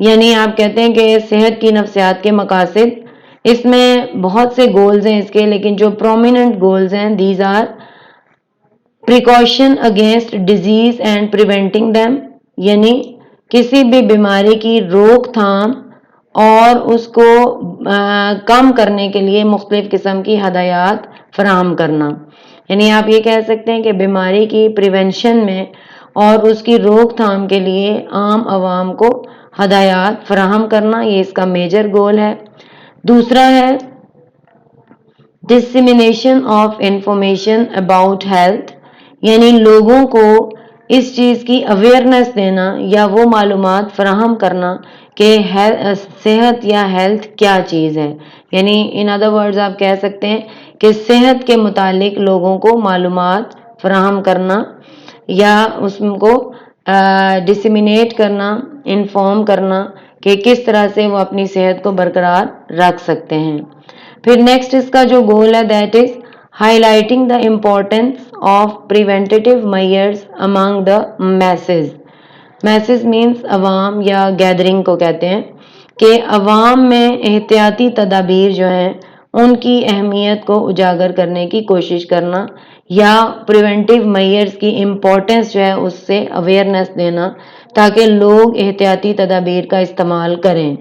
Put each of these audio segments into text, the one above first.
یعنی آپ کہتے ہیں کہ صحت کی نفسیات کے مقاصد، اس میں بہت سے گولز ہیں اس کے، لیکن جو پرومیننٹ گولز ہیں these are precaution against disease and preventing them, یعنی کسی بھی بیماری کی روک تھام اور اس کو کم کرنے کے لیے مختلف قسم کی ہدایات فراہم کرنا. یعنی آپ یہ کہہ سکتے ہیں کہ بیماری کی پریونشن میں اور اس کی روک تھام کے لیے عام عوام کو ہدایات فراہم کرنا، یہ اس کا میجر گول ہے. دوسرا ہے dissemination of information about health, یعنی لوگوں کو اس چیز کی اویئرنیس دینا یا وہ معلومات فراہم کرنا کہ صحت یا ہیلتھ کیا چیز ہے. یعنی ان ادر ورڈز آپ کہہ سکتے ہیں کہ صحت کے متعلق لوگوں کو معلومات فراہم کرنا یا اس کو ڈسیمینیٹ کرنا، انفارم کرنا کہ کس طرح سے وہ اپنی صحت کو برقرار رکھ سکتے ہیں. پھر نیکسٹ اس کا جو گول ہے that is high lighting the importance of preventive measures among the masses. Mrs means عوام یا گیدرنگ کو کہتے ہیں، کہ عوام میں احتیاطی تدابیر جو ہیں ان کی اہمیت کو اجاگر کرنے کی کوشش کرنا یا پریونٹیو میئرز کی امپورٹنس جو ہے اس سے اویئرنیس دینا تاکہ لوگ احتیاطی تدابیر کا استعمال کریں.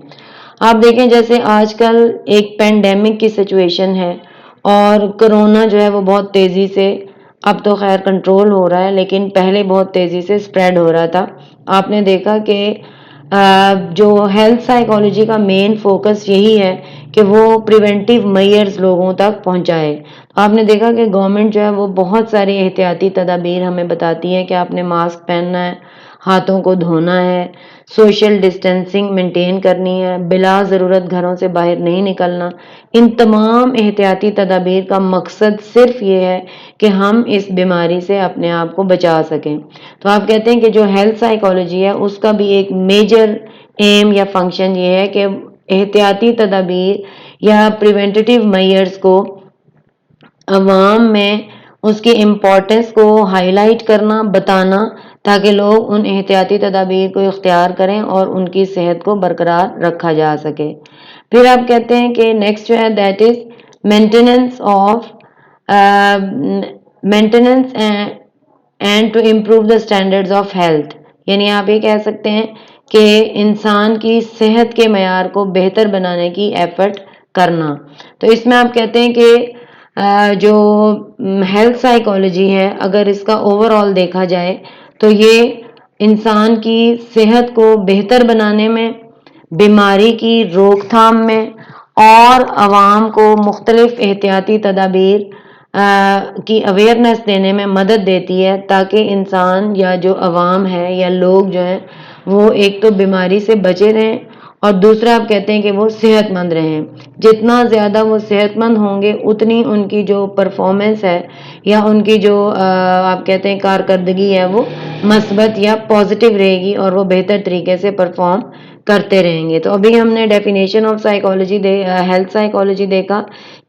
آپ دیکھیں جیسے آج کل ایک پینڈیمک کی سچویشن ہے اور کرونا جو ہے وہ بہت تیزی سے، اب تو خیر کنٹرول ہو رہا ہے لیکن پہلے بہت تیزی سے اسپریڈ ہو رہا تھا. آپ نے دیکھا کہ جو ہیلتھ سائیکالوجی کا مین فوکس یہی ہے کہ وہ پریونٹیو میئرز لوگوں تک پہنچائے. آپ نے دیکھا کہ گورنمنٹ جو ہے وہ بہت ساری احتیاطی تدابیر ہمیں بتاتی ہے کہ آپ نے ماسک پہننا ہے، ہاتھوں کو دھونا ہے، سوشل ڈسٹینسنگ مینٹین کرنی ہے، بلا ضرورت گھروں سے باہر نہیں نکلنا. ان تمام احتیاطی تدابیر کا مقصد صرف یہ ہے کہ ہم اس بیماری سے اپنے آپ کو بچا سکیں. تو آپ کہتے ہیں کہ جو ہیلتھ سائیکالوجی ہے اس کا بھی ایک میجر ایم یا فنکشن یہ ہے کہ احتیاطی تدابیر یا پریونٹیو میئرز کو عوام میں اس کی امپورٹنس کو ہائی لائٹ کرنا، بتانا تاکہ لوگ ان احتیاطی تدابیر کو اختیار کریں اور ان کی صحت کو برقرار رکھا جا سکے. پھر آپ کہتے ہیں کہ نیکسٹ جو ہے that is maintenance of maintenance and to improve the standards of health. یعنی آپ یہ کہہ سکتے ہیں کہ انسان کی صحت کے معیار کو بہتر بنانے کی ایفرٹ کرنا. تو اس میں آپ کہتے ہیں کہ جو ہیلتھ سائیکالوجی ہے اگر اس کا اوور آل دیکھا جائے تو یہ انسان کی صحت کو بہتر بنانے میں، بیماری کی روک تھام میں اور عوام کو مختلف احتیاطی تدابیر کی اویئرنیس دینے میں مدد دیتی ہے تاکہ انسان یا جو عوام ہے یا لوگ جو ہیں وہ ایک تو بیماری سے بچے رہیں اور دوسرا آپ کہتے ہیں کہ وہ صحت مند رہیں. جتنا زیادہ وہ صحت مند ہوں گے اتنی ان کی جو پرفارمنس ہے یا ان کی جو آپ کہتے ہیں کارکردگی ہے وہ مثبت یا پازیٹیو رہے گی اور وہ بہتر طریقے سے پرفارم کرتے رہیں گے. تو ابھی ہم نے definition of psychology health psychology دیکھا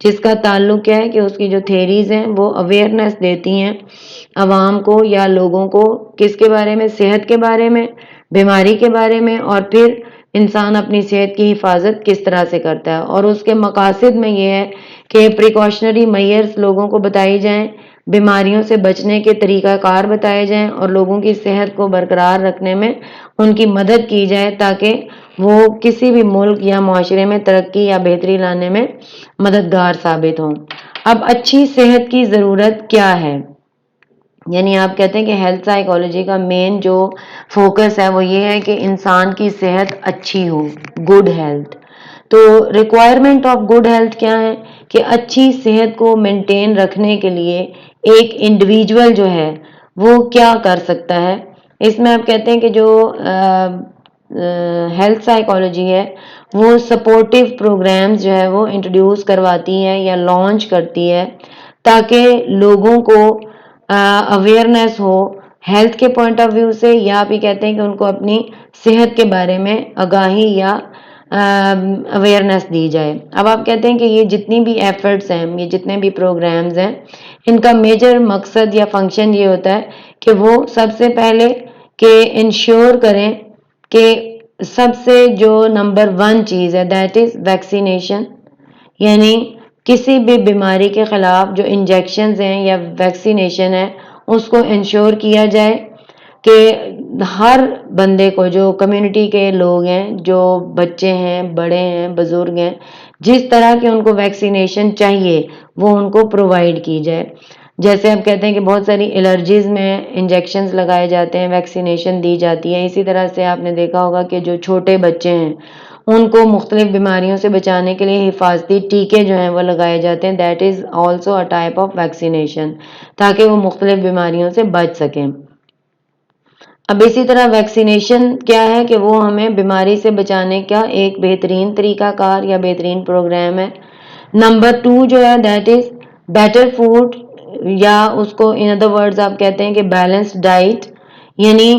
جس کا تعلق کیا ہے کہ اس کی جو تھیریز ہیں وہ اویئرنیس دیتی ہیں عوام کو یا لوگوں کو کس کے بارے میں، صحت کے بارے میں، بیماری کے بارے میں، اور پھر انسان اپنی صحت کی حفاظت کس طرح سے کرتا ہے. اور اس کے مقاصد میں یہ ہے کہ پریکاشنری میئرز لوگوں کو بتائی جائیں، بیماریوں سے بچنے کے طریقہ کار بتائے جائیں اور لوگوں کی صحت کو برقرار رکھنے میں ان کی مدد کی جائے تاکہ وہ کسی بھی ملک یا معاشرے میں ترقی یا بہتری لانے میں مددگار ثابت ہوں. اب اچھی صحت کی ضرورت کیا ہے؟ یعنی آپ کہتے ہیں کہ ہیلتھ سائیکالوجی کا مین جو فوکس ہے وہ یہ ہے کہ انسان کی صحت اچھی ہو، گڈ ہیلتھ. تو ریکوائرمنٹ آف گڈ ہیلتھ کیا ہے کہ اچھی صحت کو مینٹین رکھنے کے لیے ایک انڈیویجول جو ہے وہ کیا کر سکتا ہے. اس میں آپ کہتے ہیں کہ جو ہیلتھ سائیکالوجی ہے وہ سپورٹیو پروگرامز جو ہے وہ انٹروڈیوس کرواتی ہے یا لانچ کرتی ہے تاکہ لوگوں کو اویئرنیس ہو ہیلتھ کے پوائنٹ آف ویو سے، یا آپ یہ کہتے ہیں کہ ان کو اپنی صحت کے بارے میں آگاہی یا اویئرنیس دی جائے. اب آپ کہتے ہیں کہ یہ جتنی بھی ایفرٹس ہیں، یہ جتنے بھی پروگرامز ہیں، ان کا میجر مقصد یا فنکشن یہ ہوتا ہے کہ وہ سب سے پہلے کہ انشور کریں کہ سب سے جو نمبر 1 چیز ہے دیٹ از ویکسینیشن، یعنی کسی بھی بیماری کے خلاف جو انجیکشنز ہیں یا ویکسینیشن ہے اس کو انشور کیا جائے کہ ہر بندے کو، جو کمیونٹی کے لوگ ہیں، جو بچے ہیں، بڑے ہیں، بزرگ ہیں، جس طرح کی ان کو ویکسینیشن چاہیے وہ ان کو پرووائڈ کی جائے. جیسے آپ کہتے ہیں کہ بہت ساری الرجیز میں انجیکشنز لگائے جاتے ہیں، ویکسینیشن دی جاتی ہے، اسی طرح سے آپ نے دیکھا ہوگا کہ جو چھوٹے بچے ہیں ان کو مختلف بیماریوں سے بچانے کے لیے حفاظتی ٹیکے جو ہیں وہ لگائے جاتے ہیں. That is also a type of vaccination, تاکہ وہ مختلف بیماریوں سے بچ سکیں. اب اسی طرح ویکسینیشن کیا ہے کہ وہ ہمیں بیماری سے بچانے کا ایک بہترین طریقہ کار یا بہترین پروگرام ہے. نمبر 2 جو ہے دیٹ از بیٹر فوڈ، یا اس کو ان ادر ورڈز آپ کہتے ہیں کہ بیلنس ڈائٹ، یعنی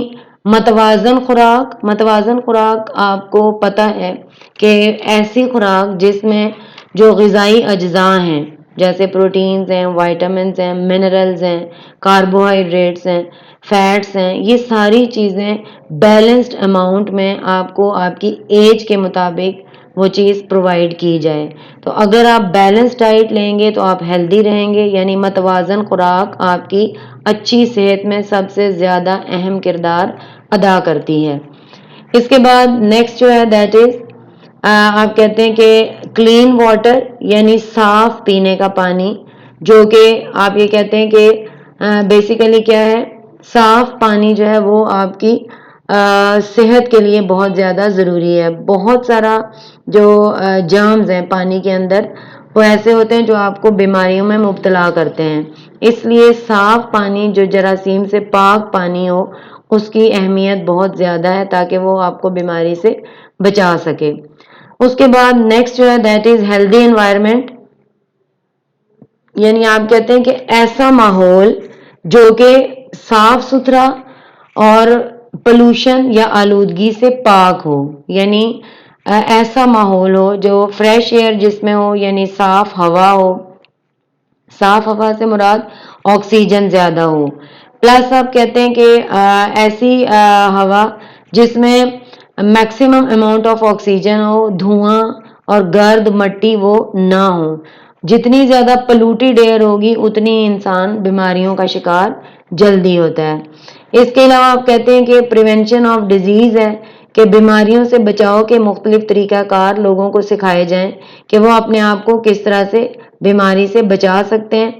متوازن خوراک. متوازن خوراک آپ کو پتہ ہے کہ ایسی خوراک جس میں جو غذائی اجزاء ہیں جیسے پروٹینز ہیں، وائٹامنز ہیں، منرلز ہیں، کاربوہائیڈریٹس ہیں، فیٹس ہیں، یہ ساری چیزیں بیلنسڈ اماؤنٹ میں آپ کو آپ کی ایج کے مطابق وہ چیز پرووائڈ کی جائے. تو اگر آپ بیلنس ڈائٹ لیں گے تو آپ ہیلدی رہیں گے، یعنی متوازن خوراک آپ کی اچھی صحت میں سب سے زیادہ اہم کردار ادا کرتی ہے. اس کے بعد نیکسٹ جو ہے دیٹ از آپ کہتے ہیں کہ کلین واٹر، یعنی صاف پینے کا پانی، جو کہ آپ یہ کہتے ہیں کہ بیسیکلی کیا ہے، صاف پانی جو ہے وہ آپ کی صحت کے لیے بہت زیادہ ضروری ہے. بہت سارا جو جرمز ہیں پانی کے اندر وہ ایسے ہوتے ہیں جو آپ کو بیماریوں میں مبتلا کرتے ہیں، اس لیے صاف پانی جو جراثیم سے پاک پانی ہو اس کی اہمیت بہت زیادہ ہے تاکہ وہ آپ کو بیماری سے بچا سکے. اس کے بعد نیکسٹ جو ہے دیٹ از ہیلدی انوائرمنٹ، یعنی آپ کہتے ہیں کہ ایسا ماحول جو کہ صاف ستھرا اور پولوشن یا آلودگی سے پاک ہو، یعنی ایسا ماحول ہو جو فریش ایئر جس میں ہو، یعنی صاف ہوا ہو. صاف ہوا سے مراد آکسیجن زیادہ ہو، پلس آپ کہتے ہیں کہ ایسی ہوا جس میں میکسیمم اماؤنٹ آف آکسیجن ہو، دھواں اور گرد مٹی وہ نہ ہو. جتنی زیادہ پلوٹیڈ ایئر ہوگی اتنی انسان بیماریوں کا شکار جلدی ہوتا ہے. اس کے علاوہ آپ کہتے ہیں کہ پریونشن آف ڈیزیز ہے کہ بیماریوں سے بچاؤ کے مختلف طریقہ کار لوگوں کو سکھائے جائیں کہ وہ اپنے آپ کو کس طرح سے بیماری سے بچا سکتے ہیں.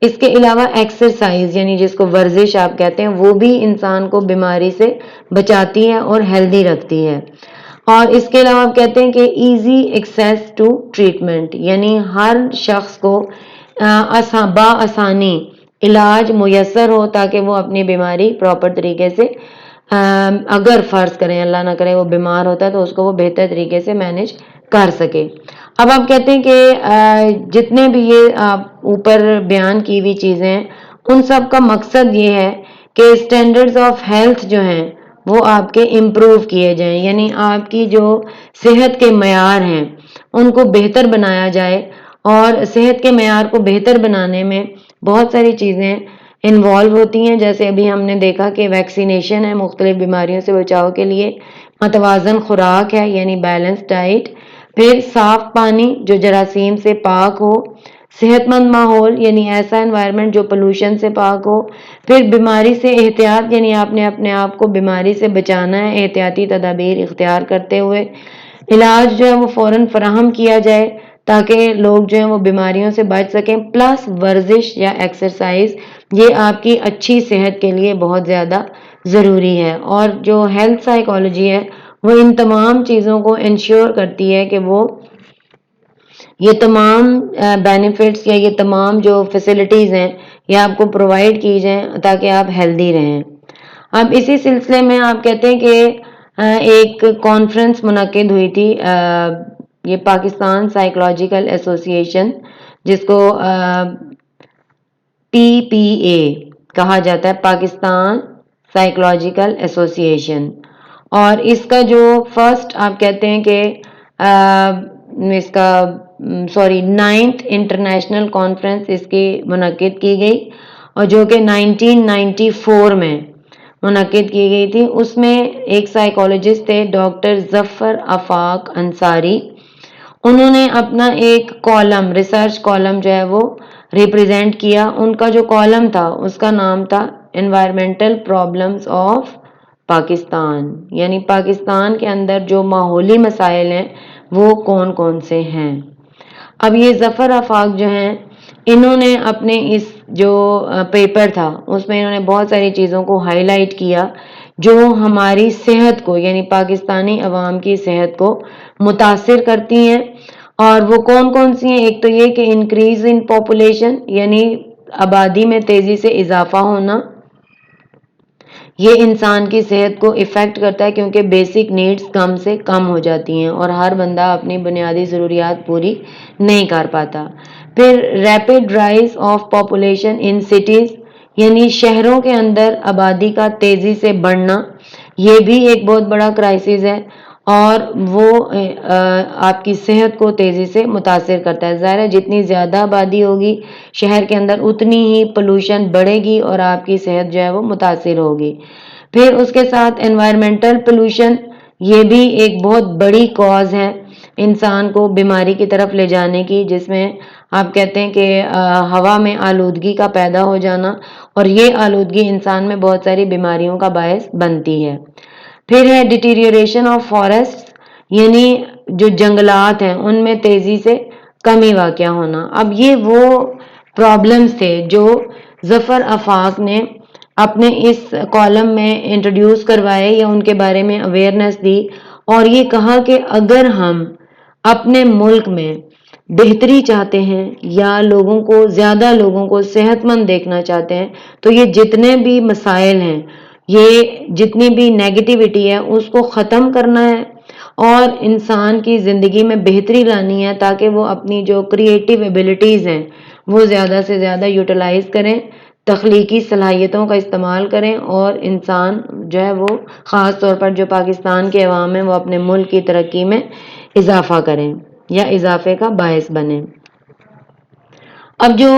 اس کے علاوہ ایکسرسائز، یعنی جس کو ورزش آپ کہتے ہیں، وہ بھی انسان کو بیماری سے بچاتی ہے اور ہیلدی رکھتی ہے. اور اس کے علاوہ آپ کہتے ہیں کہ ایزی ایکسیس ٹو ٹریٹمنٹ، یعنی ہر شخص کو بآسانی علاج میسر ہو تاکہ وہ اپنی بیماری پراپر طریقے سے، اگر فرض کریں اللہ نہ کرے وہ بیمار ہوتا ہے تو اس کو وہ بہتر طریقے سے مینج کر سکے. اب آپ کہتے ہیں کہ جتنے بھی یہ اوپر بیان کی ہوئی چیزیں ہیں ان سب کا مقصد یہ ہے کہ اسٹینڈرڈز آف ہیلتھ جو ہیں وہ آپ کے امپروو کیے جائیں، یعنی آپ کی جو صحت کے معیار ہیں ان کو بہتر بنایا جائے. اور صحت کے معیار کو بہتر بنانے میں بہت ساری چیزیں انوالو ہوتی ہیں، جیسے ابھی ہم نے دیکھا کہ ویکسینیشن ہے مختلف بیماریوں سے بچاؤ کے لیے، متوازن خوراک ہے یعنی بیلنس ڈائٹ، پھر صاف پانی جو جراثیم سے پاک ہو، صحت مند ماحول یعنی ایسا انوائرمنٹ جو پولوشن سے پاک ہو، پھر بیماری سے احتیاط یعنی آپ نے اپنے آپ کو بیماری سے بچانا ہے احتیاطی تدابیر اختیار کرتے ہوئے، علاج جو ہے وہ فوراً فراہم کیا جائے تاکہ لوگ جو ہیں وہ بیماریوں سے بچ سکیں، پلس ورزش یا ایکسرسائز یہ آپ کی اچھی صحت کے لیے بہت زیادہ ضروری ہے. اور جو ہیلتھ سائیکالوجی ہے وہ ان تمام چیزوں کو انشور کرتی ہے کہ وہ یہ تمام بینیفٹس یا یہ تمام جو فیسلٹیز ہیں یہ آپ کو پرووائڈ کی جائیں تاکہ آپ ہیلدی رہیں. اب اسی سلسلے میں آپ کہتے ہیں کہ ایک کانفرنس منعقد ہوئی تھی، یہ پاکستان سائیکولوجیکل ایسوسی ایشن جس کو PPA کہا جاتا ہے، پاکستان سائیکولوجیکل ایسوسی ایشن، اور اس کا جو فرسٹ آپ کہتے ہیں کہ اس کا 9th انٹرنیشنل کانفرنس اس کی منعقد کی گئی، اور جو کہ 1994 میں منعقد کی گئی تھی. اس میں ایک سائیکالوجسٹ تھے ڈاکٹر ظفر آفاق انصاری. انہوں نے اپنا ایک کالم، ریسرچ کالم جو ہے وہ ریپرزینٹ کیا. ان کا جو کالم تھا اس کا نام تھا انوائرمنٹل پرابلمز آف پاکستان، یعنی پاکستان کے اندر جو ماحولی مسائل ہیں وہ کون کون سے ہیں. اب یہ ظفر آفاق جو ہیں، انہوں نے اپنے اس جو پیپر تھا اس میں انہوں نے بہت ساری چیزوں کو ہائی لائٹ کیا جو ہماری صحت کو، یعنی پاکستانی عوام کی صحت کو متاثر کرتی ہیں. اور وہ کون کون سی ہیں؟ ایک تو یہ کہ انکریز ان پاپولیشن، یعنی آبادی میں تیزی سے اضافہ ہونا، یہ انسان کی صحت کو افیکٹ کرتا ہے کیونکہ بیسک نیڈز کم سے کم ہو جاتی ہیں اور ہر بندہ اپنی بنیادی ضروریات پوری نہیں کر پاتا. پھر rapid rise of population in cities, یعنی شہروں کے اندر آبادی کا تیزی سے بڑھنا، یہ بھی ایک بہت بڑا کرائسس ہے اور وہ آپ کی صحت کو تیزی سے متاثر کرتا ہے. ظاہر ہے جتنی زیادہ آبادی ہوگی شہر کے اندر اتنی ہی پولوشن بڑھے گی اور آپ کی صحت جو ہے وہ متاثر ہوگی. پھر اس کے ساتھ انوائرمنٹل پولوشن، یہ بھی ایک بہت بڑی کاز ہے انسان کو بیماری کی طرف لے جانے کی، جس میں آپ کہتے ہیں کہ ہوا میں آلودگی کا پیدا ہو جانا، اور یہ آلودگی انسان میں بہت ساری بیماریوں کا باعث بنتی ہے. پھر ہے ڈیٹیریوریشن آف فارسٹ، یعنی جو جنگلات ہیں ان میں تیزی سے کمی واقع ہونا. اب یہ وہ پرابلمز تھے جو ظفر آفاق نے اپنے اس کالم میں انٹروڈیوس کروائے یا ان کے بارے میں اویئرنیس دی، اور یہ کہا کہ اگر ہم اپنے ملک میں بہتری چاہتے ہیں یا زیادہ لوگوں کو صحت مند دیکھنا چاہتے ہیں تو یہ جتنے بھی مسائل ہیں، یہ جتنی بھی نیگیٹیوٹی ہے اس کو ختم کرنا ہے اور انسان کی زندگی میں بہتری لانی ہے تاکہ وہ اپنی جو کریٹیو ایبلٹیز ہیں وہ زیادہ سے زیادہ یوٹیلائز کریں، تخلیقی صلاحیتوں کا استعمال کریں، اور انسان جو ہے وہ خاص طور پر جو پاکستان کے عوام ہیں وہ اپنے ملک کی ترقی میں اضافہ کریں یا اضافے کا باعث بنیں. اب جو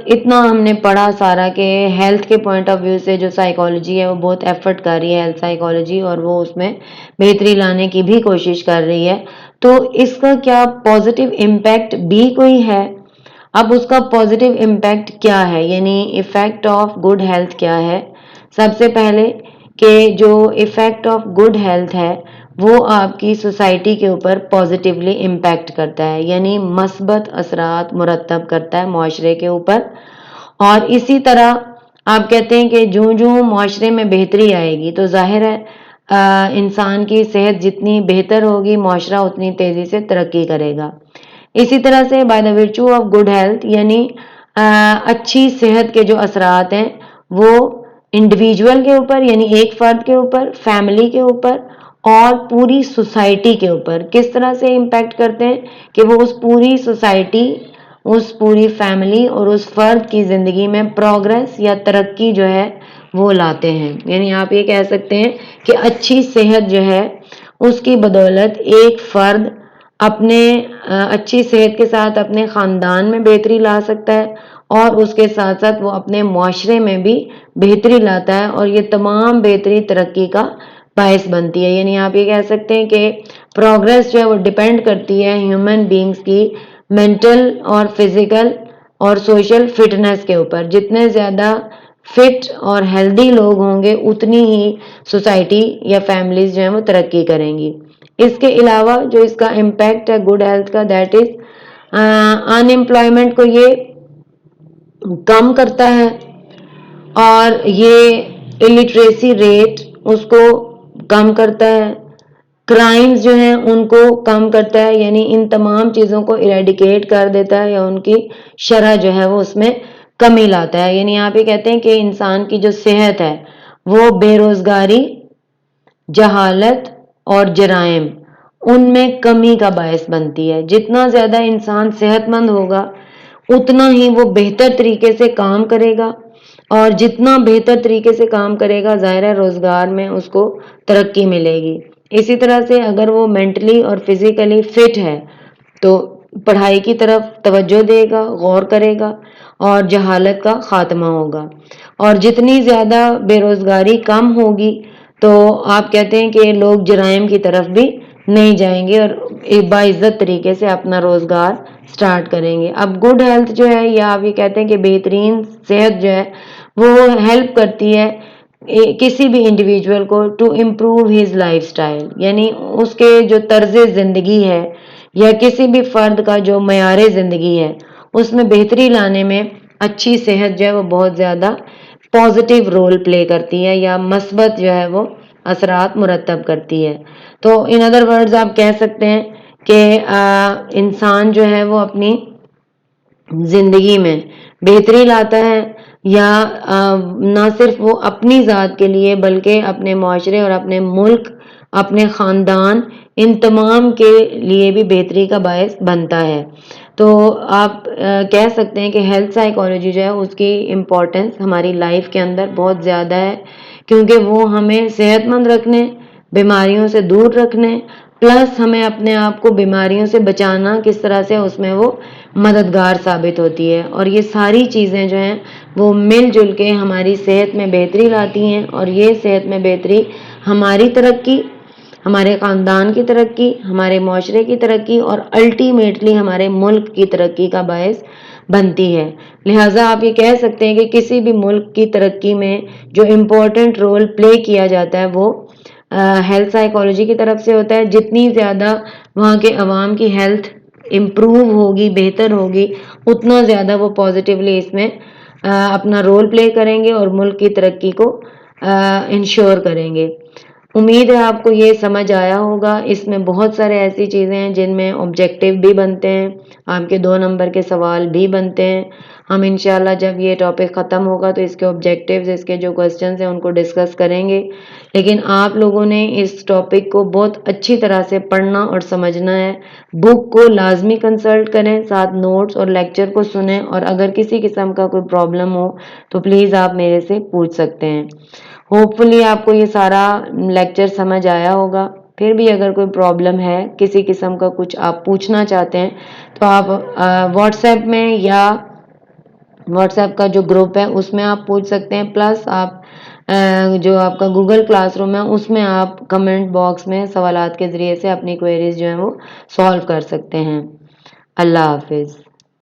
اتنا ہم نے پڑھا سارا کہ ہیلتھ کے پوائنٹ آف ویو سے جو سائیکالوجی ہے وہ بہت ایفرٹ کر رہی ہے ہیلتھ سائیکالوجی، اور وہ اس میں بہتری لانے کی بھی کوشش کر رہی ہے. تو اس کا کیا پازیٹیو امپیکٹ بھی کوئی ہے؟ اب اس کا پازیٹیو امپیکٹ کیا ہے، یعنی ایفیکٹ آف گڈ ہیلتھ کیا ہے؟ سب سے پہلے کہ جو ایفیکٹ آف گڈ ہیلتھ ہے وہ آپ کی سوسائٹی کے اوپر پازیٹیولی امپیکٹ کرتا ہے، یعنی مثبت اثرات مرتب کرتا ہے معاشرے کے اوپر. اور اسی طرح آپ کہتے ہیں کہ جو معاشرے میں بہتری آئے گی تو ظاہر ہے انسان کی صحت جتنی بہتر ہوگی معاشرہ اتنی تیزی سے ترقی کرے گا. اسی طرح سے by the virtue of good health, یعنی اچھی صحت کے جو اثرات ہیں وہ انڈیویجول کے اوپر، یعنی ایک فرد کے اوپر، فیملی کے اوپر اور پوری سوسائٹی کے اوپر کس طرح سے امپیکٹ کرتے ہیں کہ وہ اس پوری سوسائٹی، اس پوری فیملی اور اس فرد کی زندگی میں پروگرس یا ترقی جو ہے وہ لاتے ہیں. یعنی آپ یہ کہہ سکتے ہیں کہ اچھی صحت جو ہے اس کی بدولت ایک فرد اپنے اچھی صحت کے ساتھ اپنے خاندان میں بہتری لا سکتا ہے اور اس کے ساتھ ساتھ وہ اپنے معاشرے میں بھی بہتری لاتا ہے، اور یہ تمام بہتری ترقی کا باعث بنتی ہے. یعنی آپ یہ کہہ سکتے ہیں کہ پروگرس جو ہے وہ ڈیپینڈ کرتی ہے ہیومن بینگز کی مینٹل اور فزیکل اور سوشل فٹنس کے اوپر. جتنے زیادہ فٹ اور ہیلدی لوگ ہوں گے اتنی ہی سوسائٹی یا فیملیز جو ہیں وہ ترقی کریں گی. اس کے علاوہ جو اس کا امپیکٹ ہے گڈ ہیلتھ کا، دیٹ از ان امپلائمنٹ کو یہ کم کرتا ہے، اور یہ الٹریسی ریٹ اس کو کم کرتا ہے، کرائمز جو ہیں ان کو کم کرتا ہے، یعنی ان تمام چیزوں کو ایریڈیکیٹ کر دیتا ہے یا ان کی شرح جو ہے وہ اس میں کمی لاتا ہے. یعنی آپ یہ کہتے ہیں کہ انسان کی جو صحت ہے وہ بے روزگاری، جہالت اور جرائم ان میں کمی کا باعث بنتی ہے. جتنا زیادہ انسان صحت مند ہوگا اتنا ہی وہ بہتر طریقے سے کام کرے گا، اور جتنا بہتر طریقے سے کام کرے گا ظاہر ہے روزگار میں اس کو ترقی ملے گی. اسی طرح سے اگر وہ مینٹلی اور فزیکلی فٹ ہے تو پڑھائی کی طرف توجہ دے گا، غور کرے گا اور جہالت کا خاتمہ ہوگا. اور جتنی زیادہ بے روزگاری کم ہوگی تو آپ کہتے ہیں کہ لوگ جرائم کی طرف بھی نہیں جائیں گے اور باعزت طریقے سے اپنا روزگار سٹارٹ کریں گے. اب گڈ ہیلتھ جو ہے یا آپ یہ کہتے ہیں کہ بہترین صحت جو ہے وہ ہیلپ کرتی ہے کسی بھی انڈیویجول کو to improve his lifestyle, یعنی اس کے جو طرز زندگی ہے یا کسی بھی فرد کا جو معیار زندگی ہے اس میں بہتری لانے میں اچھی صحت جو ہے وہ بہت زیادہ پازیٹیو رول پلے کرتی ہے یا مثبت جو ہے وہ اثرات مرتب کرتی ہے. تو ان ادر ورڈز آپ کہہ سکتے ہیں کہ انسان جو ہے وہ اپنی زندگی میں بہتری لاتا ہے یا نہ صرف وہ اپنی ذات کے لیے بلکہ اپنے معاشرے اور اپنے ملک، اپنے خاندان، ان تمام کے لیے بھی بہتری کا باعث بنتا ہے. تو آپ کہہ سکتے ہیں کہ ہیلتھ سائیکالوجی جو ہے اس کی امپورٹنس ہماری لائف کے اندر بہت زیادہ ہے، کیونکہ وہ ہمیں صحت مند رکھنے، بیماریوں سے دور رکھنے، پلس ہمیں اپنے آپ کو بیماریوں سے بچانا کس طرح سے اس میں وہ مددگار ثابت ہوتی ہے. اور یہ ساری چیزیں جو ہیں وہ مل جل کے ہماری صحت میں بہتری لاتی ہیں اور یہ صحت میں بہتری ہماری ترقی، ہمارے خاندان کی ترقی، ہمارے معاشرے کی ترقی اور الٹیمیٹلی ہمارے ملک کی ترقی کا باعث بنتی ہے. لہٰذا آپ یہ کہہ سکتے ہیں کہ کسی بھی ملک کی ترقی میں جو امپورٹنٹ رول پلے کیا جاتا ہے وہ ہیلتھ سائیکالوجی کی طرف سے ہوتا ہے. جتنی زیادہ وہاں کے عوام کی ہیلتھ امپروو ہوگی، بہتر ہوگی، اتنا زیادہ وہ پازیٹیولی اس میں اپنا رول پلے کریں گے اور ملک کی ترقی کو انشور کریں گے. امید ہے آپ کو یہ سمجھ آیا ہوگا. اس میں بہت سارے ایسی چیزیں ہیں جن میں آبجیکٹیو بھی بنتے ہیں، آپ کے 2 نمبر کے سوال بھی بنتے ہیں. ہم انشاءاللہ جب یہ ٹاپک ختم ہوگا تو اس کے آبجیکٹیوز، اس کے جو کوسچنز ہیں ان کو ڈسکس کریں گے. لیکن آپ لوگوں نے اس ٹاپک کو بہت اچھی طرح سے پڑھنا اور سمجھنا ہے. بک کو لازمی کنسلٹ کریں، ساتھ نوٹس اور لیکچر کو سنیں، اور اگر کسی قسم کا کوئی پرابلم ہو تو پلیز آپ میرے سے پوچھ سکتے ہیں. ہوپ فلی آپ کو یہ سارا لیکچر سمجھ آیا ہوگا. پھر بھی اگر کوئی پرابلم ہے، کسی قسم کا کچھ آپ پوچھنا چاہتے ہیں تو آپ واٹس ایپ میں یا واٹس ایپ کا جو گروپ ہے اس میں آپ پوچھ سکتے ہیں. پلس آپ جو آپ کا گوگل کلاس روم ہے اس میں آپ کمنٹ باکس میں سوالات کے ذریعے سے اپنی کوئریز جو ہیں وہ سالو کر سکتے ہیں. اللہ حافظ.